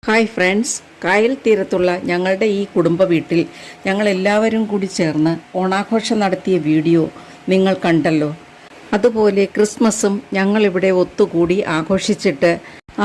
Hi friends, കായൽ തീരത്തുള്ള ഞങ്ങളുടെ ഈ കുടുംബ വീട്ടിൽ ഞങ്ങളെല്ലാവരും കൂടി ചേർന്ന് ഓണാഘോഷം നടത്തിയ വീഡിയോ നിങ്ങൾ കണ്ടല്ലോ. അതുപോലെ ക്രിസ്മസും ഞങ്ങളിവിടെ ഒത്തുകൂടി ആഘോഷിച്ചിട്ട്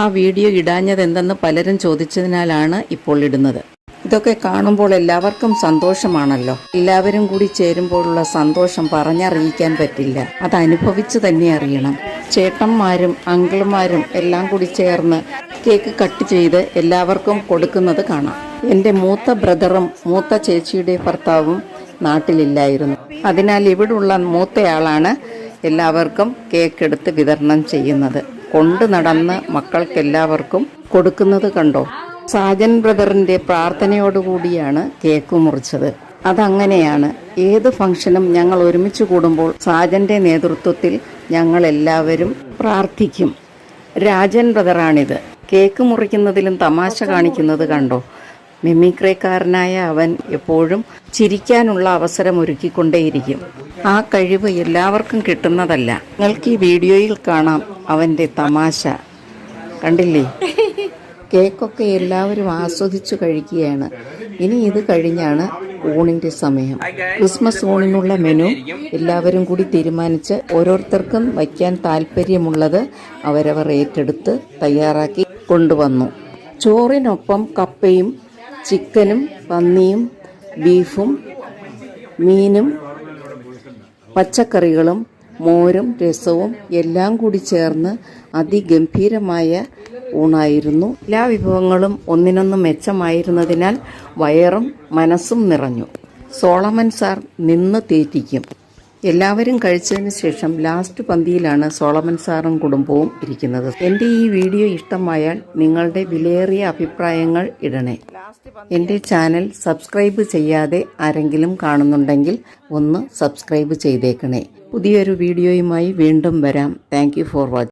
ആ വീഡിയോ ഇടാഞ്ഞതെന്തെന്ന് പലരും ചോദിച്ചതിനാലാണ് ഇപ്പോൾ ഇടുന്നത്. ഇതൊക്കെ കാണുമ്പോൾ എല്ലാവർക്കും സന്തോഷമാണല്ലോ. എല്ലാവരും കൂടി ചേരുമ്പോഴുള്ള സന്തോഷം പറഞ്ഞറിയിക്കാൻ പറ്റില്ല. അത് അനുഭവിച്ചു തന്നെ അറിയണം. ചേട്ടന്മാരും അങ്കിൾമാരും എല്ലാം കൂടി ചേർന്ന് കേക്ക് കട്ട് ചെയ്ത് എല്ലാവർക്കും കൊടുക്കുന്നത് കാണാം. എൻ്റെ മൂത്ത ബ്രദറും മൂത്ത ചേച്ചിയുടെ ഭർത്താവും നാട്ടിലില്ലായിരുന്നു. അതിനാൽ ഇവിടുള്ള മൂത്തയാളാണ് എല്ലാവർക്കും കേക്ക് എടുത്ത് വിതരണം ചെയ്യുന്നത്. കൊണ്ടു നടന്ന് മക്കൾക്കെല്ലാവർക്കും കൊടുക്കുന്നത് കണ്ടോ. സാജൻ ബ്രദറിൻ്റെ പ്രാർത്ഥനയോടുകൂടിയാണ് കേക്ക് മുറിച്ചത്. അതങ്ങനെയാണ്. ഏത് ഫംഗ്ഷനും ഞങ്ങൾ ഒരുമിച്ച് കൂടുമ്പോൾ സാജൻ്റെ നേതൃത്വത്തിൽ ഞങ്ങൾ എല്ലാവരും പ്രാർത്ഥിക്കും. രാജൻ ബ്രദറാണിത്. കേക്ക് മുറിക്കുന്നതിലും തമാശ കാണിക്കുന്നത് കണ്ടോ. മിമിക്രിക്കാരനായ അവൻ എപ്പോഴും ചിരിക്കാനുള്ള അവസരം ഒരുക്കിക്കൊണ്ടേയിരിക്കും. ആ കഴിവ് എല്ലാവർക്കും കിട്ടുന്നതല്ല. നിങ്ങൾക്ക് ഈ വീഡിയോയിൽ കാണാം അവൻ്റെ തമാശ. കണ്ടില്ലേ? കേക്കൊക്കെ എല്ലാവരും ആസ്വദിച്ചു കഴിക്കുകയാണ്. ഇനി ഇത് കഴിഞ്ഞാണ് ഊണിൻ്റെ സമയം. ക്രിസ്മസ് ഊണിനുള്ള മെനു എല്ലാവരും കൂടി തീരുമാനിച്ച് ഓരോരുത്തർക്കും വയ്ക്കാൻ താല്പര്യമുള്ളത് അവരവർ ഏറ്റെടുത്ത് തയ്യാറാക്കി കൊണ്ടുവന്നു. ചോറിനൊപ്പം കപ്പയും ചിക്കനും പന്നിയും ബീഫും മീനും പച്ചക്കറികളും മോരും രസവും എല്ലാം കൂടി ചേർന്ന് അതിഗംഭീരമായ ഊണായിരുന്നു. എല്ലാ വിഭവങ്ങളും ഒന്നിനൊന്ന് മെച്ചമായിരുന്നതിനാൽ വയറും മനസ്സും നിറഞ്ഞു. സോളമൻ സാർ നിന്ന് തീറ്റിക്കും. എല്ലാവരും കഴിച്ചതിന് ശേഷം ലാസ്റ്റ് പന്തിയിലാണ് സോളമൻ സാറും കുടുംബവും ഇരിക്കുന്നത്. എൻ്റെ ഈ വീഡിയോ ഇഷ്ടമായാൽ നിങ്ങളുടെ വിലയേറിയ അഭിപ്രായങ്ങൾ ഇടണേ. എൻ്റെ ചാനൽ സബ്സ്ക്രൈബ് ചെയ്യാതെ ആരെങ്കിലും കാണുന്നുണ്ടെങ്കിൽ ഒന്ന് സബ്സ്ക്രൈബ് ചെയ്തേക്കണേ. പുതിയൊരു വീഡിയോയുമായി വീണ്ടും വരാം. Thank you for watching.